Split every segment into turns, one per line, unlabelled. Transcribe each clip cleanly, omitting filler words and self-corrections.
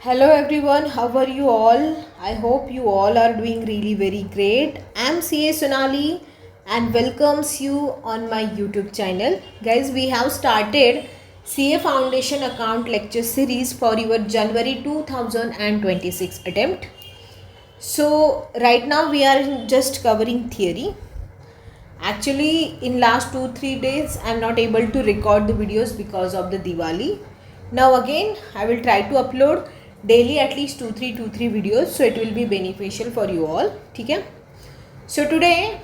Hello everyone, how are you all? I hope you all are doing really very great. I'm CA Sonali and welcomes you on my YouTube channel. Guys, we have started CA Foundation account lecture series for your January 2026 attempt. So right now we are just covering theory. Actually, in last 2-3 days I'm not able to record the videos because of the Diwali. Now again I will try to upload daily at least 2-3 videos, so it will be beneficial for you all. ठीक है? So today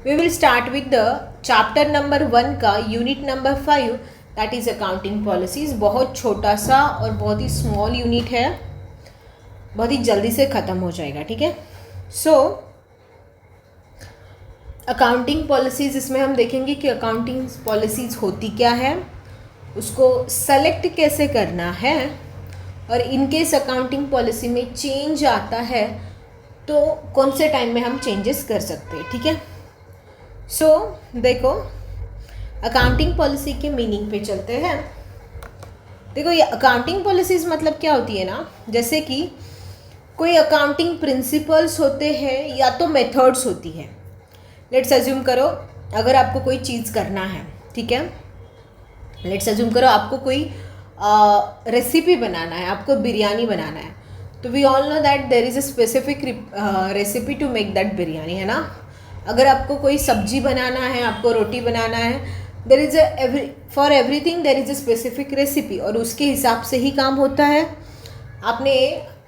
we will start with the chapter number 1 का unit number 5, that is accounting policies. बहुत छोटा सा और बहुत ही small unit है, बहुत ही जल्दी से ख़त्म हो जाएगा. ठीक है? So अकाउंटिंग पॉलिसीज़, इसमें हम देखेंगे कि अकाउंटिंग पॉलिसीज़ होती क्या है, उसको सेलेक्ट कैसे करना है, और इनकेस अकाउंटिंग पॉलिसी में चेंज आता है तो कौन से टाइम में हम चेंजेस कर सकते हैं. ठीक है? सो देखो, अकाउंटिंग पॉलिसी के मीनिंग पे चलते हैं. देखो, ये अकाउंटिंग पॉलिसीज़ मतलब क्या होती है ना, जैसे कि कोई अकाउंटिंग प्रिंसिपल्स होते हैं या तो मेथड्स होती है. लेट्स अज्यूम करो, अगर आपको कोई चीज़ करना है, ठीक है, लेट्स अज्यूम करो आपको कोई रेसिपी बनाना है, आपको बिरयानी बनाना है, तो we all know that there is a specific recipe to make that biryani, है ना. अगर आपको कोई सब्जी बनाना है, आपको रोटी बनाना है, there is for everything there is a specific recipe, और उसके हिसाब से ही काम होता है. आपने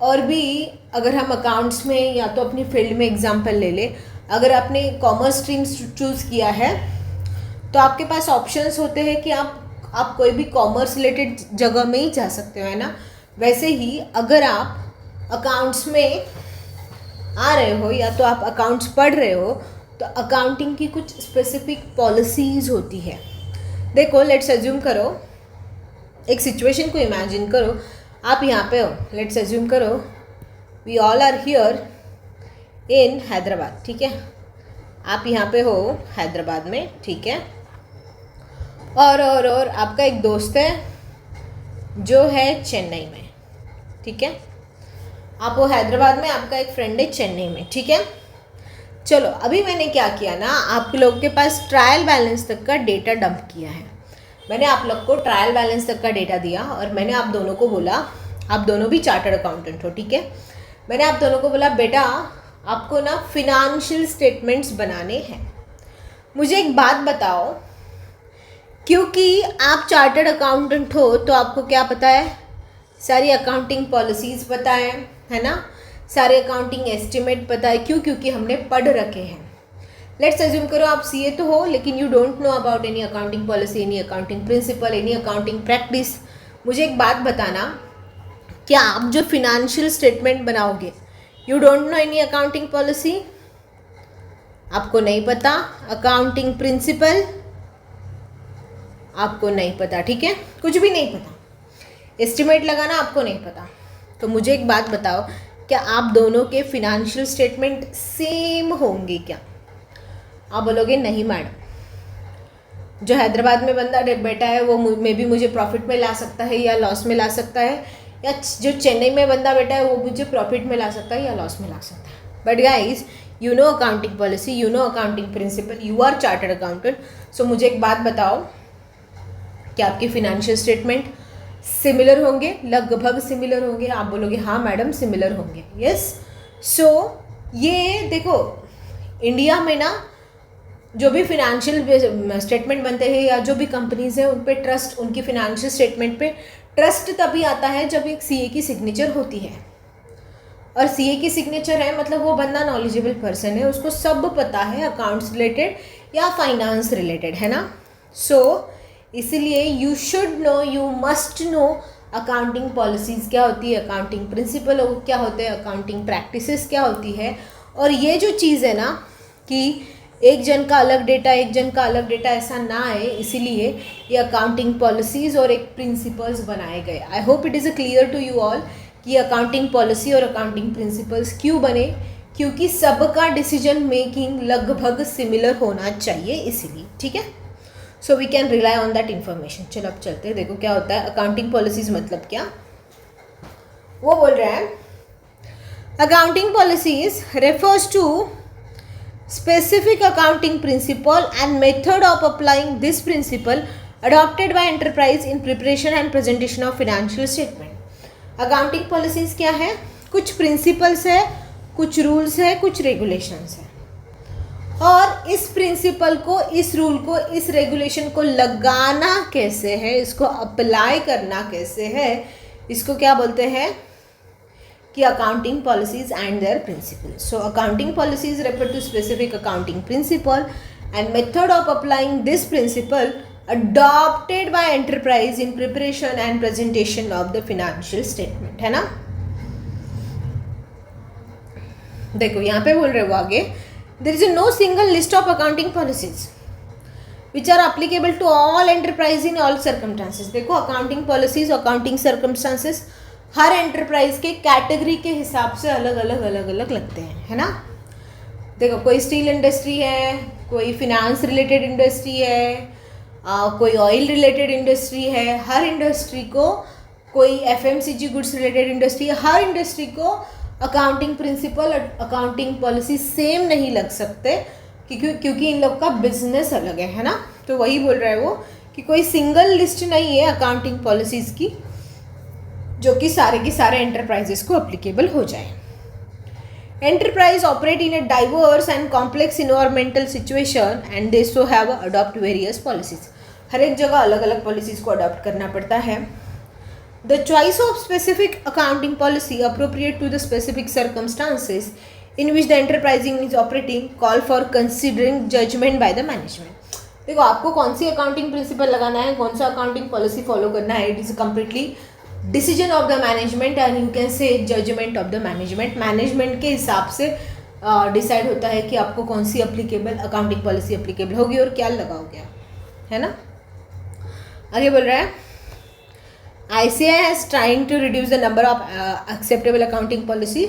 और भी, अगर हम अकाउंट्स में या तो अपनी फील्ड में एग्जाम्पल ले ले, अगर आपने कॉमर्स स्ट्रीम चूज़ किया है तो आपके पास ऑप्शंस होते हैं कि आप कोई भी कॉमर्स रिलेटेड जगह में ही जा सकते हो, है ना. वैसे ही अगर आप अकाउंट्स में आ रहे हो या तो आप अकाउंट्स पढ़ रहे हो, तो अकाउंटिंग की कुछ स्पेसिफिक पॉलिसीज़ होती है. देखो, लेट्स अज्यूम करो, एक सिचुएशन को इमेजिन करो, आप यहाँ पे हो. लेट्स अज्यूम करो we all are here in Hyderabad. ठीक है, आप यहाँ पे हो हैदराबाद में. ठीक है, और आपका एक दोस्त है जो है चेन्नई में. ठीक है, आप हो हैदराबाद में, आपका एक फ्रेंड है चेन्नई में. ठीक है, चलो अभी मैंने क्या किया ना, आप लोगों के पास ट्रायल बैलेंस तक का डेटा डंप किया है. मैंने आप लोग को ट्रायल बैलेंस तक का डेटा दिया और मैंने आप दोनों को बोला, आप दोनों भी चार्टर्ड अकाउंटेंट हो. ठीक है, मैंने आप दोनों को बोला, बेटा आपको ना फिनांशियल स्टेटमेंट्स बनाने हैं. मुझे एक बात बताओ, क्योंकि आप चार्टर्ड अकाउंटेंट हो तो आपको क्या पता है, सारी अकाउंटिंग पॉलिसीज़ पता है ना, सारे अकाउंटिंग एस्टिमेट पता है. क्यों? क्योंकि हमने पढ़ रखे हैं. लेट्स अज्यूम करो आप सीए तो हो, लेकिन you don't know about any accounting policy, any accounting principle, any accounting practice. मुझे एक बात बताना, क्या आप जो फिनेंशियल स्टेटमेंट बनाओगे, you don't know any accounting policy, आपको नहीं पता अकाउंटिंग प्रिंसिपल, आपको नहीं पता. ठीक है, कुछ भी नहीं पता, एस्टिमेट लगाना आपको नहीं पता. तो मुझे एक बात बताओ, क्या आप दोनों के फिनेंशियल स्टेटमेंट सेम होंगे क्या? आप बोलोगे नहीं मैडम, जो हैदराबाद में बंदा बैठा है वो मे भी मुझे प्रॉफिट में ला सकता है या लॉस में ला सकता है, या जो चेन्नई में बंदा बैठा है वो मुझे प्रॉफिट में ला सकता है या लॉस में ला सकता है. But guys, you know accounting policy, you know accounting principle, you are chartered accountant. So मुझे एक बात बताओ, क्या आपके फिनेंशियल स्टेटमेंट सिमिलर होंगे, लगभग सिमिलर होंगे? आप बोलोगे हाँ मैडम सिमिलर होंगे. यस. सो ये देखो, इंडिया में ना जो भी फिनेंशियल स्टेटमेंट बनते हैं या जो भी कंपनीज हैं, उन पे ट्रस्ट, उनकी फिनेंशियल स्टेटमेंट पे ट्रस्ट तभी आता है जब एक सीए की सिग्नेचर होती है. और सीए की सिग्नेचर है मतलब वो बंदा नॉलेजेबल पर्सन है, उसको सब पता है अकाउंट्स रिलेटेड या फाइनेंस रिलेटेड, है ना. सो इसलिए you should know, you must know accounting policies क्या होती है, अकाउंटिंग प्रिंसिपल क्या होते हैं, अकाउंटिंग प्रैक्टिसेस क्या होती है. और ये जो चीज़ है ना कि एक जन का अलग डेटा, एक जन का अलग डेटा, ऐसा ना आए, इसीलिए ये अकाउंटिंग पॉलिसीज़ और एक प्रिंसिपल्स बनाए गए. I hope it is a clear to you all कि अकाउंटिंग पॉलिसी और अकाउंटिंग प्रिंसिपल्स क्यों बने, क्योंकि सबका डिसीजन मेकिंग लगभग सिमिलर होना चाहिए, इसीलिए. ठीक है, so we can rely on that information. चलो अब चलते हैं, देखो क्या होता है अकाउंटिंग पॉलिसीज़ मतलब क्या. वो बोल रहे हैं accounting policies refers to specific accounting principle and method of applying this principle adopted by enterprise in preparation and presentation of financial statement. Accounting policies क्या है? कुछ principles है, कुछ rules है, कुछ regulations है, और इस principle को, इस rule को, इस regulation को लगाना कैसे है, इसको apply करना कैसे है, इसको क्या बोलते हैं कि accounting policies and their principles. So accounting policies refer to specific accounting principle and method of applying this principle adopted by enterprise in preparation and presentation of the financial statement. है ना? देखो यहाँ पे बोल रहे हो आगे, there is no single list of accounting policies which are applicable to all enterprise in all circumstances. देखो accounting policies, accounting circumstances हर एंटरप्राइज के कैटेगरी के हिसाब से अलग अलग लगते हैं, है ना? देखो कोई स्टील इंडस्ट्री है, कोई फिनेंस रिलेटेड इंडस्ट्री है, कोई ऑयल रिलेटेड इंडस्ट्री है, हर इंडस्ट्री को, कोई एफएमसीजी गुड्स रिलेटेड इंडस्ट्री है, हर इंडस्ट्री को accounting principle, accounting policy same नहीं लग सकते क्योंकि इन लोग का बिजनेस अलग है ना? तो वही बोल रहा है वो कि कोई सिंगल लिस्ट नहीं है अकाउंटिंग पॉलिसीज़ की जो कि सारे के सारे एंटरप्राइजेस को अप्लीकेबल हो जाए. Enterprise operate in a diverse and complex environmental situation and they so have adopt various policies. हर एक जगह अलग अलग पॉलिसीज़ को अडॉप्ट करना पड़ता है. The choice of specific accounting policy appropriate to the specific circumstances in which the enterprising is operating call for considering judgement by the management. देखो आपको कौन सी अकाउंटिंग प्रिंसिपल लगाना है, कौन सा अकाउंटिंग पॉलिसी फॉलो करना है, it is completely decision of the management and you can say judgement of the management. Management के हिसाब से डिसाइड होता है कि आपको कौन सी अप्लीकेबल अकाउंटिंग पॉलिसी अप्लीकेबल होगी और क्या लगाओगे, है ना? आगे बोल रहा है ICAI has trying to reduce the number of acceptable accounting policy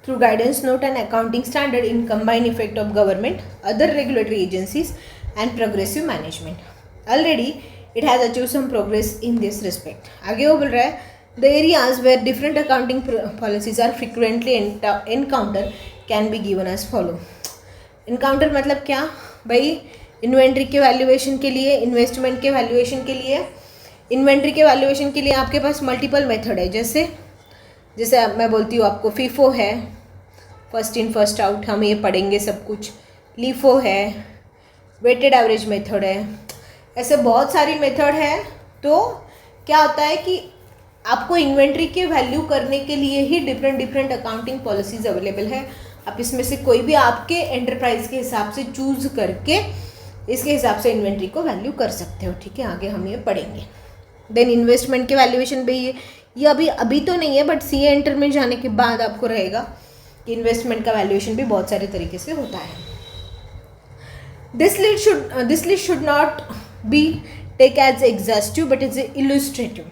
through guidance note and accounting standard in combined effect of government, other regulatory agencies and progressive management. Already it has achieved some progress in this respect. आगे वो बोल रहा है the areas where different accounting policies are frequently encounter can be given as follow. Encounter मतलब क्या भाई? Inventory के valuation के लिए, इन्वेस्टमेंट के वैल्यूएशन के लिए, इन्वेंट्री के वैल्यूएशन के लिए आपके पास मल्टीपल मेथड है. जैसे मैं बोलती हूँ आपको फीफो है, फर्स्ट इन फर्स्ट आउट, हम ये पढ़ेंगे सब कुछ. लीफो है, वेटेड एवरेज मेथड है, ऐसे बहुत सारी मेथड है. तो क्या होता है कि आपको इन्वेंट्री के वैल्यू करने के लिए ही डिफरेंट अकाउंटिंग पॉलिसीज़ अवेलेबल है. आप इसमें से कोई भी आपके एंटरप्राइज के हिसाब से चूज़ करके इसके हिसाब से इन्वेंट्री को वैल्यू कर सकते हो. ठीक है, आगे हम ये पढ़ेंगे. देन इन्वेस्टमेंट के वैल्यूएशन पे ये अभी तो नहीं है, बट CA एंटर में जाने के बाद आपको रहेगा कि इन्वेस्टमेंट का वैल्यूएशन भी बहुत सारे तरीके से होता है. This list should not be take as exhaustive but is illustrative.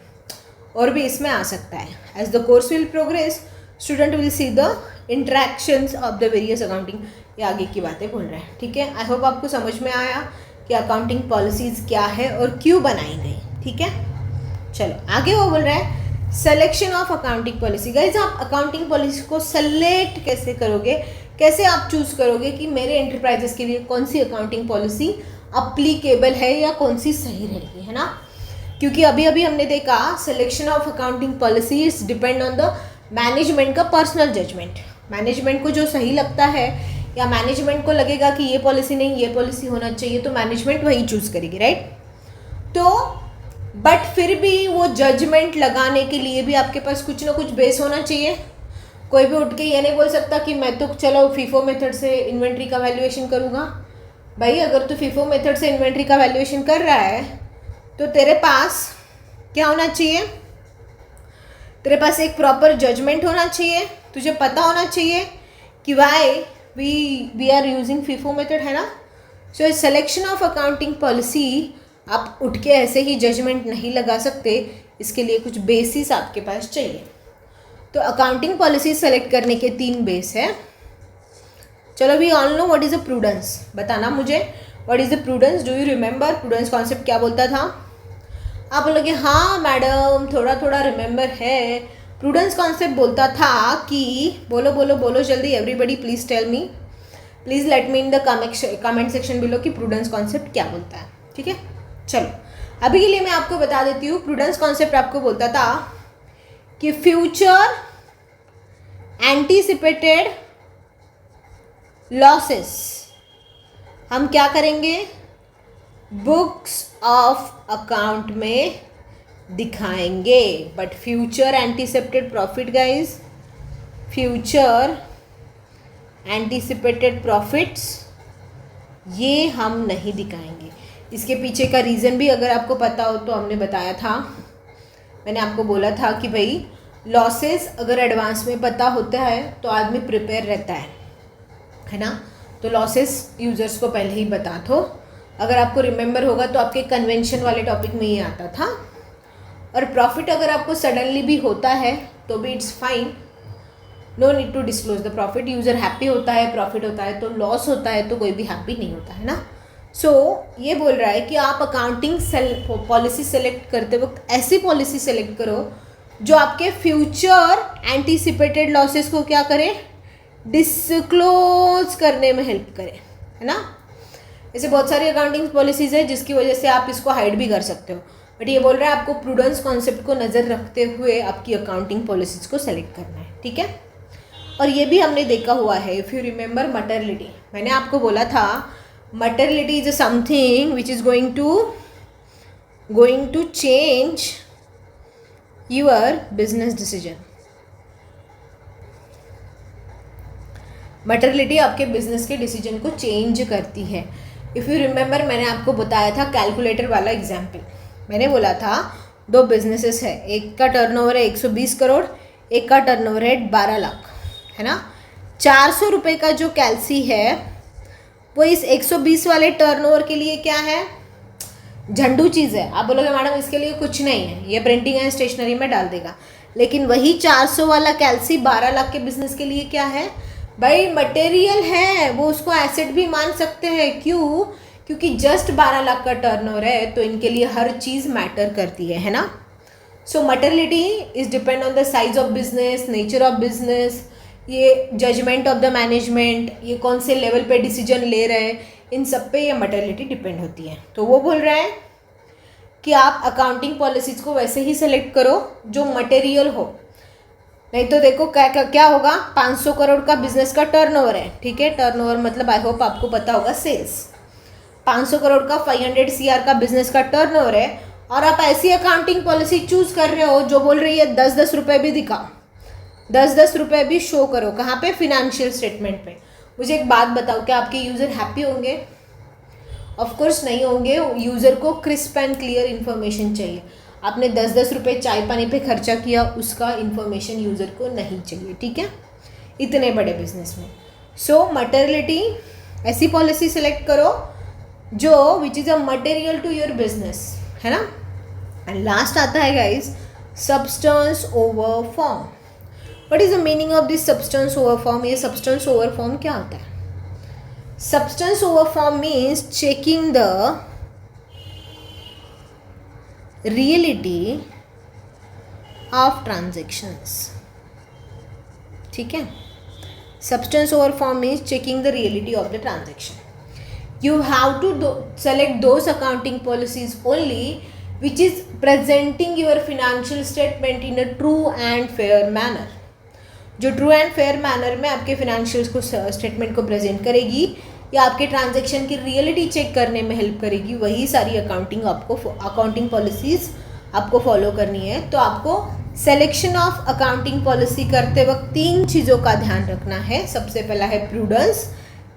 और भी इसमें आ सकता है. As the course will progress student will see the interactions of the various accounting. ये आगे की बातें बोल रहे हैं. ठीक है, आई होप आपको समझ में आया कि अकाउंटिंग पॉलिसीज़ क्या है और क्यों बनाई गई. ठीक है, चलो आगे वो बोल रहा है selection of accounting policy. Guys आप अकाउंटिंग पॉलिसी को सेलेक्ट कैसे करोगे, कैसे आप चूज़ करोगे कि मेरे एंटरप्राइजेस के लिए कौन सी अकाउंटिंग पॉलिसी अप्लीकेबल है या कौन सी सही रहेगी, है ना? क्योंकि अभी हमने देखा selection of accounting policy is depend on the management का पर्सनल जजमेंट. मैनेजमेंट को जो सही लगता है या मैनेजमेंट को लगेगा कि ये पॉलिसी नहीं, ये पॉलिसी होना चाहिए, तो मैनेजमेंट वही चूज़ करेगी, राइट? तो बट फिर भी वो जजमेंट लगाने के लिए भी आपके पास कुछ ना कुछ बेस होना चाहिए. कोई भी उठ के ये नहीं बोल सकता कि मैं तो चलो फीफो मेथड से इन्वेंट्री का वैल्यूएशन करूँगा. भाई अगर तू फीफो मेथड से इन्वेंट्री का वैल्यूएशन कर रहा है तो तेरे पास क्या होना चाहिए? तेरे पास एक प्रॉपर जजमेंट होना चाहिए. तुझे पता होना चाहिए कि why we are using FIFO method, है ना? So selection of accounting policy आप उठ के ऐसे ही जजमेंट नहीं लगा सकते. इसके लिए कुछ बेसिस आपके पास चाहिए. तो अकाउंटिंग पॉलिसी सेलेक्ट करने के 3 बेस है. चलो we all know what is a prudence. बताना मुझे what is the prudence. Do you remember prudence concept क्या बोलता था? आप बोलोगे हाँ मैडम थोड़ा थोड़ा रिमेंबर है, प्रूडेंस कॉन्सेप्ट बोलता था कि बोलो बोलो बोलो जल्दी, everybody please tell me, please let me in the comment section below कि प्रूडेंस कॉन्सेप्ट क्या बोलता है। ठीक है, चलो अभी के लिए मैं आपको बता देती हूँ। प्रूडेंस कॉन्सेप्ट आपको बोलता था कि फ्यूचर एंटीसिपेटेड लॉसेस हम क्या करेंगे, बुक्स ऑफ अकाउंट में दिखाएंगे, but future anticipated profit guys, future anticipated profits ये हम नहीं दिखाएंगे। इसके पीछे का रीज़न भी अगर आपको पता हो तो हमने बताया था, मैंने आपको बोला था कि भाई लॉसेस अगर एडवांस में पता होता है तो आदमी प्रिपेयर रहता है ना। तो लॉसेस यूजर्स को पहले ही बता दो। अगर आपको रिमेंबर होगा तो आपके कन्वेंशन वाले टॉपिक में ये आता था। और प्रॉफिट अगर आपको सडनली भी होता है तो भी it's fine, no need to disclose the profit. User happy होता है, प्रॉफिट होता है, तो लॉस होता है तो कोई भी हैप्पी नहीं होता है ना। सो ये बोल रहा है कि आप अकाउंटिंग पॉलिसी सेलेक्ट करते वक्त ऐसी पॉलिसी सेलेक्ट करो जो आपके फ्यूचर एंटीसिपेटेड लॉसेस को क्या करे, डिस्क्लोज करने में हेल्प करे, है ना। ऐसे बहुत सारी अकाउंटिंग पॉलिसीज़ है जिसकी वजह से आप इसको हाइड भी कर सकते हो, बट ये बोल रहा है आपको प्रूडेंस कॉन्सेप्ट को नज़र रखते हुए आपकी अकाउंटिंग पॉलिसीज को सेलेक्ट करना है। ठीक है, और ये भी हमने देखा हुआ है, इफ़ यू रिमेंबर मटर्निटी, मैंने आपको बोला था materiality is something which is going to change your business decision. Materiality आपके बिजनेस के डिसीजन को चेंज करती है। इफ़ यू रिमेंबर मैंने आपको बताया था कैलकुलेटर वाला एग्जाम्पल, मैंने बोला था दो बिजनेसेस है, एक का टर्नओवर है 120 करोड़, एक का टर्नओवर है 12 लाख, है ना। 400 रुपये का जो कैल्सी है वो इस 120 वाले टर्नओवर के लिए क्या है, झंडू चीज़ है। आप बोलोगे मैडम इसके लिए कुछ नहीं है, ये प्रिंटिंग एंड स्टेशनरी में डाल देगा, लेकिन वही 400 वाला कैल्सी 12 लाख के बिजनेस के लिए क्या है भाई, मटेरियल है, वो उसको एसेट भी मान सकते हैं। क्यों? क्योंकि जस्ट 12 लाख का टर्नओवर है तो इनके लिए हर चीज़ मैटर करती है ना। So materiality is depend on the size of business, nature of business, ये जजमेंट ऑफ द मैनेजमेंट, ये कौन से लेवल पे डिसीजन ले रहे हैं, इन सब पे ये मटेरियलिटी डिपेंड होती है। तो वो बोल रहा है कि आप अकाउंटिंग पॉलिसीज़ को वैसे ही सेलेक्ट करो जो मटेरियल हो, नहीं तो देखो क्या होगा, 500 करोड़ का बिजनेस का टर्नओवर है, ठीक है, टर्नओवर मतलब आई होप आपको पता होगा सेल्स। 500 करोड़ का 500 CR का बिजनेस का टर्नओवर है और आप ऐसी अकाउंटिंग पॉलिसी चूज कर रहे हो जो बोल रही है 10-10 रुपये भी दिखाओ, 10-10 रुपये भी शो करो, कहाँ पे, फिनेंशियल स्टेटमेंट पे। मुझे एक बात बताओ, क्या आपके यूज़र हैप्पी होंगे? ऑफकोर्स नहीं होंगे। यूज़र को क्रिस्प एंड क्लियर इन्फॉर्मेशन चाहिए। आपने 10-10 रुपये चाय पानी पे खर्चा किया, उसका इन्फॉर्मेशन यूज़र को नहीं चाहिए, ठीक है, इतने बड़े बिजनेस में। सो मटेरियलिटी, ऐसी पॉलिसी सेलेक्ट करो जो which is a material to your business, है ना। एंड लास्ट आता है guys substance over form. What is the meaning of this substance over form? ये सब्सटेंस ओवर फॉर्म क्या होता है? Substance over form means checking the reality of transactions, ठीक है। Substance over form means checking the reality of the transaction. You have to select those accounting policies only which is presenting your financial statement in a true and fair manner. जो true and fair manner में आपके financials को statement को present करेगी या आपके transaction की reality check करने में हेल्प करेगी, वही सारी अकाउंटिंग पॉलिसीज़ आपको फॉलो करनी है। तो आपको सेलेक्शन ऑफ अकाउंटिंग पॉलिसी करते वक्त 3 चीज़ों का ध्यान रखना है। सबसे पहला है प्रूडेंस,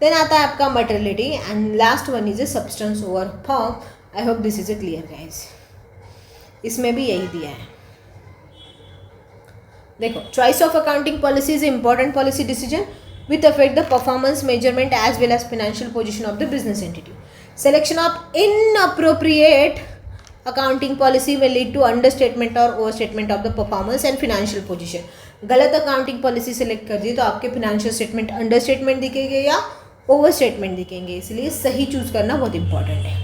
देन आता है आपका materiality and last one is a substance over form. I hope this is a clear guys. इसमें भी यही दिया है। देखो, choice of accounting policy is important policy decision with affect the performance measurement as well as financial position of the business entity. Selection of inappropriate accounting policy will lead to understatement और overstatement of the performance and financial position। गलत accounting policy select कर दी तो आपके financial statement understatement दिखेंगे या overstatement दिखेंगे, इसलिए सही चूज करना बहुत इंपॉर्टेंट है।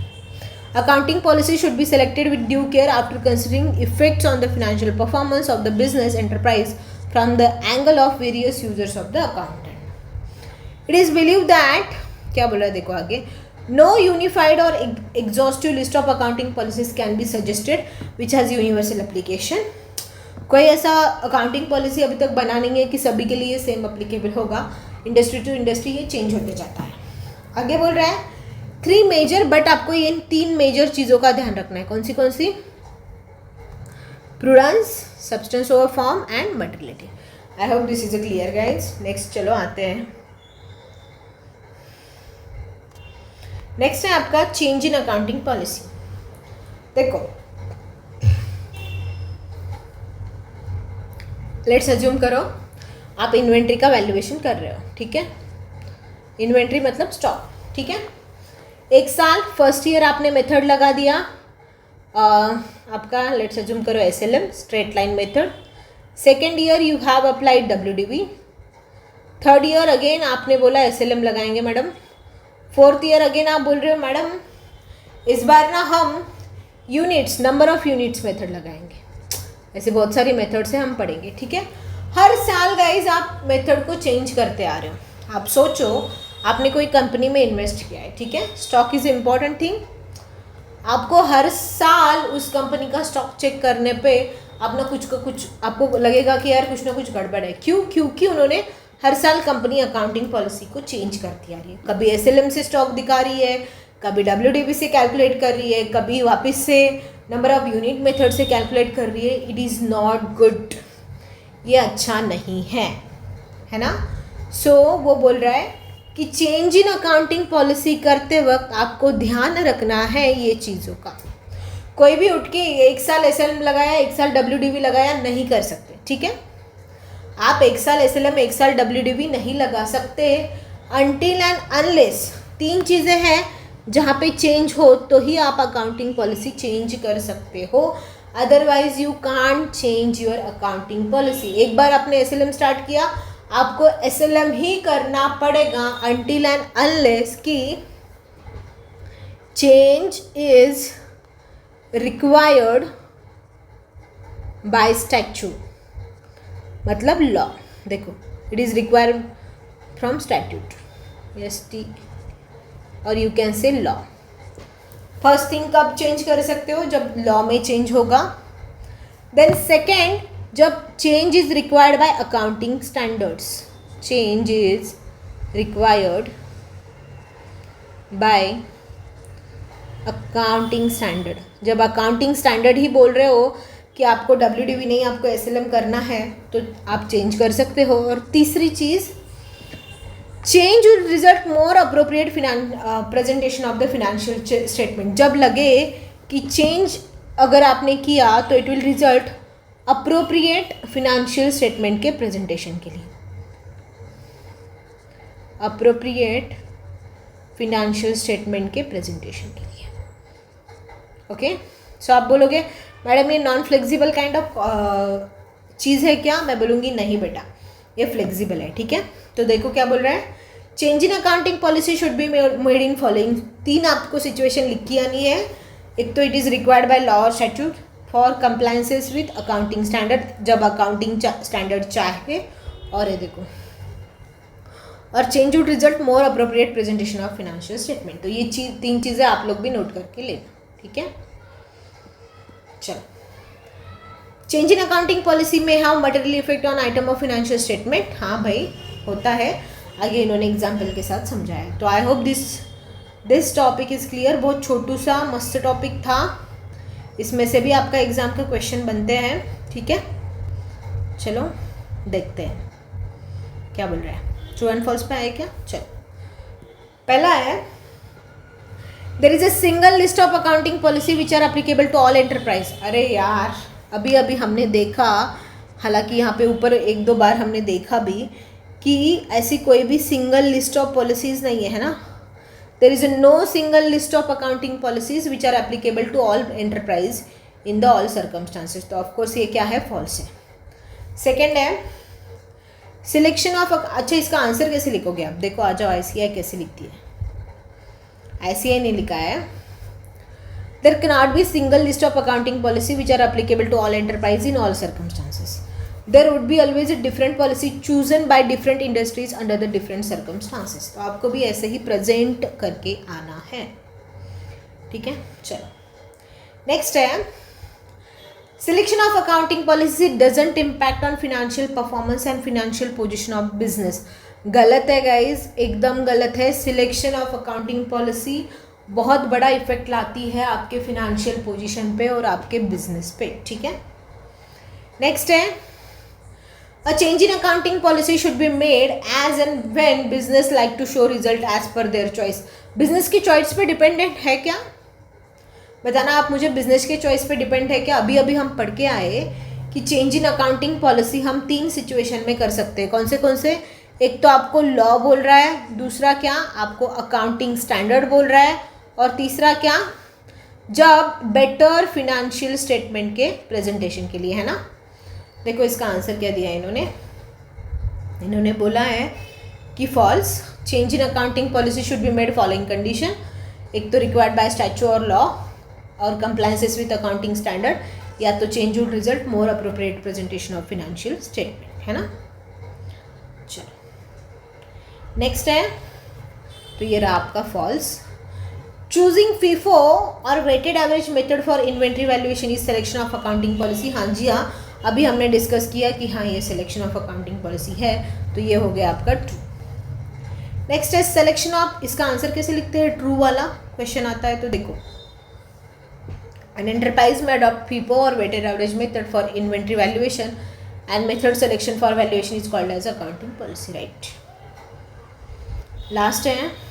Accounting policy should be selected with due care after considering effects on the financial performance of the business enterprise from the angle of various users of the accountant. It is believed that क्या बोल रहा है देखो आगे, no unified or exhaustive list of accounting policies can be suggested which has universal application. कोई ऐसा accounting policy अभी तक बना नहीं है कि सभी के लिए सेम अप्लीकेबल होगा. इंडस्ट्री टू इंडस्ट्री ये चेंज होते जाता है. आगे बोल रहा है 3 मेजर, बट आपको ये 3 मेजर चीज़ों का ध्यान रखना है. कौन सी? Prudence, substance over form and materiality. I hope this is a clear guys. Next चलो आते हैं. नेक्स्ट है आपका चेंज इन अकाउंटिंग पॉलिसी. देखो लेट्स अज्यूम करो आप इन्वेंट्री का वैल्यूएशन कर रहे हो. ठीक है, इन्वेंट्री मतलब स्टॉक. ठीक है, एक साल फर्स्ट ईयर आपने मेथड लगा दिया आपका, लेट्स अज्यूम करो SLM, straight line method. Second year you have applied WDV. Third year again आपने बोला SLM लगाएंगे मैडम. फोर्थ ईयर अगेन आप बोल रहे हो मैडम इस बार ना हम units, number of units method लगाएंगे. ऐसे बहुत सारी मेथड से हम पढ़ेंगे. ठीक है, हर साल गाइज आप मेथड को चेंज करते आ रहे हो. आप सोचो आपने कोई कंपनी में इन्वेस्ट किया है. ठीक है, स्टॉक इज़ इम्पॉर्टेंट थिंग. आपको हर साल उस कंपनी का स्टॉक चेक करने पे अपना कुछ आपको लगेगा कि यार कुछ ना कुछ गड़बड़ है. क्यों? क्योंकि उन्होंने हर साल कंपनी अकाउंटिंग पॉलिसी को चेंज करती आ रही है. कभी SLM से स्टॉक दिखा रही है, कभी WDV से कैलकुलेट कर रही है, कभी वापस से नंबर ऑफ यूनिट मेथड से कैलकुलेट कर रही है. It is not good. ये अच्छा नहीं है ना. सो वो बोल रहा है कि चेंज इन अकाउंटिंग पॉलिसी करते वक्त आपको ध्यान रखना है ये चीज़ों का. कोई भी उठ के एक साल SLM लगाया, एक साल WDV लगाया नहीं कर सकते. ठीक है, आप एक साल SLM, एक साल WDV नहीं लगा सकते अनटिल एंड अनलेस 3 चीज़ें हैं जहाँ पे चेंज हो तो ही आप अकाउंटिंग पॉलिसी चेंज कर सकते हो. Otherwise you can't change your accounting policy. एक बार आपने SLM स्टार्ट किया, आपको SLM ही करना पड़ेगा अनटिल एंड अनलेस कि change is required by statute, मतलब लॉ. देखो it is required from statute, ST, और यू कैन से लॉ. फर्स्ट थिंग कब चेंज कर सकते हो? जब लॉ में चेंज होगा. देन सेकेंड, जब change is required by accounting standards. Change is required by accounting standard. जब अकाउंटिंग स्टैंडर्ड ही बोल रहे हो कि आपको WDV नहीं आपको SLM करना है तो आप चेंज कर सकते हो. और तीसरी चीज़, change will result more appropriate presentation of the financial statement. जब लगे कि चेंज अगर आपने किया तो it will result appropriate financial statement के प्रेजेंटेशन के लिए. अप्रोप्रिएट फिनेंशियल स्टेटमेंट के प्रेजेंटेशन के लिए. ओके, सो आप बोलोगे मैडम ये नॉन फ्लेक्सिबल काइंड ऑफ चीज़ है क्या? मैं बोलूँगी नहीं बेटा, ये फ्लेक्सिबल है. ठीक है, तो देखो क्या बोल रहा है, change in accounting policy should be made in following. 3 आपको सिचुएशन लिख के आनी है. एक तो it is required by law और statute for compliances with accounting standard, जब अकाउंटिंग स्टैंडर्ड चाहे. और ये देखो, और change would result more appropriate presentation of financial statement. तो ये 3 चीज़ें आप लोग भी नोट करके लेना. ठीक है, चलो. चेंज इन अकाउंटिंग पॉलिसी में how material effect on item of financial statement. हाँ भाई होता है, आगे इन्होंने एग्जाम्पल के साथ समझाया. तो आई hope this topic is clear. बहुत छोटू सा मस्त टॉपिक था, इसमें से भी आपका एग्जाम का क्वेश्चन बनते हैं. ठीक है, चलो देखते हैं क्या बोल रहा है. ट्रू एंड फॉल्स पे आए क्या? चलो, पहला है there is a single list of accounting policy which are applicable to all enterprise. अरे यार अभी हमने देखा, हालांकि यहाँ पे ऊपर 1-2 बार हमने देखा भी कि ऐसी कोई भी सिंगल लिस्ट ऑफ पॉलिसीज़ नहीं है ना. There is no single list of accounting policies which are applicable to all enterprise in the all circumstances. तो ऑफकोर्स ये क्या है? फॉल्स है. सेकेंड है सिलेक्शन ऑफ. अच्छा, इसका आंसर कैसे लिखोगे आप? देखो आ जाओ, ICAI कैसे लिखती है. ICAI ने लिखा है There cannot be single list of accounting policy which are applicable to all enterprise in all circumstances. There would be always a different policy chosen by different industries under the different circumstances. तो आपको भी ऐसे ही present करके आना है, ठीक है. चलो नेक्स्ट है, selection of accounting policy doesn't impact on financial performance and financial position of business. गलत है गाइज, एकदम गलत है. सिलेक्शन ऑफ अकाउंटिंग पॉलिसी बहुत बड़ा इफेक्ट लाती है आपके फिनेंशियल पोजीशन पे और आपके बिजनेस पे, ठीक है. नेक्स्ट है, a change in accounting policy should be made as and when business like to show result as per their choice. Business की चॉइस पे डिपेंडेंट है क्या? बताना आप मुझे, बिजनेस के चॉइस पे डिपेंड है क्या? अभी हम पढ़ के आए कि चेंज इन अकाउंटिंग पॉलिसी हम 3 सिचुएशन में कर सकते हैं. कौन से? एक तो आपको लॉ बोल रहा है, दूसरा क्या आपको अकाउंटिंग स्टैंडर्ड बोल रहा है, और तीसरा क्या, जब बेटर फिनेंशियल स्टेटमेंट के प्रेजेंटेशन के लिए, है ना. देखो इसका आंसर क्या दिया है इन्होंने बोला है कि false. Change in accounting policy should be made following condition. एक तो रिक्वायर्ड बाय स्टैच्यू और लॉ, और कंप्लायंसेस विद अकाउंटिंग स्टैंडर्ड, या तो change would result more appropriate presentation of financial statement, है ना. चलो नेक्स्ट है, तो ये रहा आपका फॉल्स. चूजिंग फीफो और weighted average method for inventory valuation is selection of accounting policy. हाँ जी हाँ, अभी हमने डिस्कस किया कि हाँ ये सिलेक्शन ऑफ अकाउंटिंग पॉलिसी है, तो ये हो गया आपका ट्रू. नेक्स्ट है सिलेक्शन ऑफ, इसका आंसर कैसे लिखते हैं, ट्रू वाला क्वेश्चन आता है. तो देखो, एन एंटरप्राइज में अडॉप्ट फीफो और weighted average method for inventory valuation and method selection for valuation is called as accounting policy, right. Last है,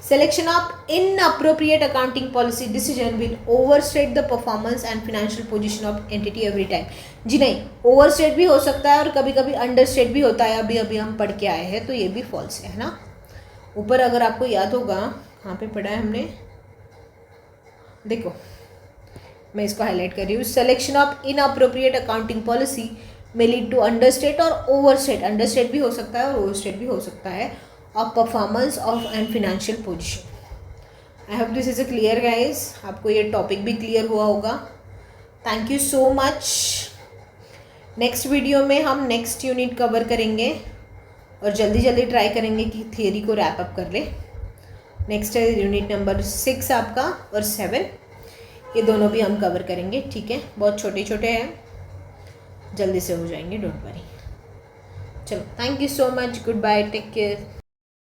selection of inappropriate accounting policy decision will overstate the performance and financial position of entity every time. जी नहीं, overstate भी हो सकता है और कभी कभी understate भी होता है. अभी हम पढ़ के आए हैं, तो ये भी false है ना. ऊपर अगर आपको याद होगा, कहाँ पे पढ़ा है हमने, देखो मैं इसको हाईलाइट कर रही हूँ. Selection of inappropriate accounting policy में लीड टू अंडरस्टेट और ओवरस्टेट. अंडरस्टेट भी हो सकता है और ओवरस्टेट भी हो सकता है of performance of and financial position. I hope this is a clear guys. आपको ये टॉपिक भी क्लियर हुआ होगा. Thank you so much. Next video में हम नेक्स्ट यूनिट कवर करेंगे और जल्दी ट्राई करेंगे कि थियरी को रैप अप कर ले. नेक्स्ट है यूनिट नंबर 6 आपका और 7, ये दोनों भी हम कवर करेंगे, ठीक है. बहुत छोटे हैं, जल्दी से हो जाएंगे, डोंट वरी. चलो, thank you so much, goodbye, take care.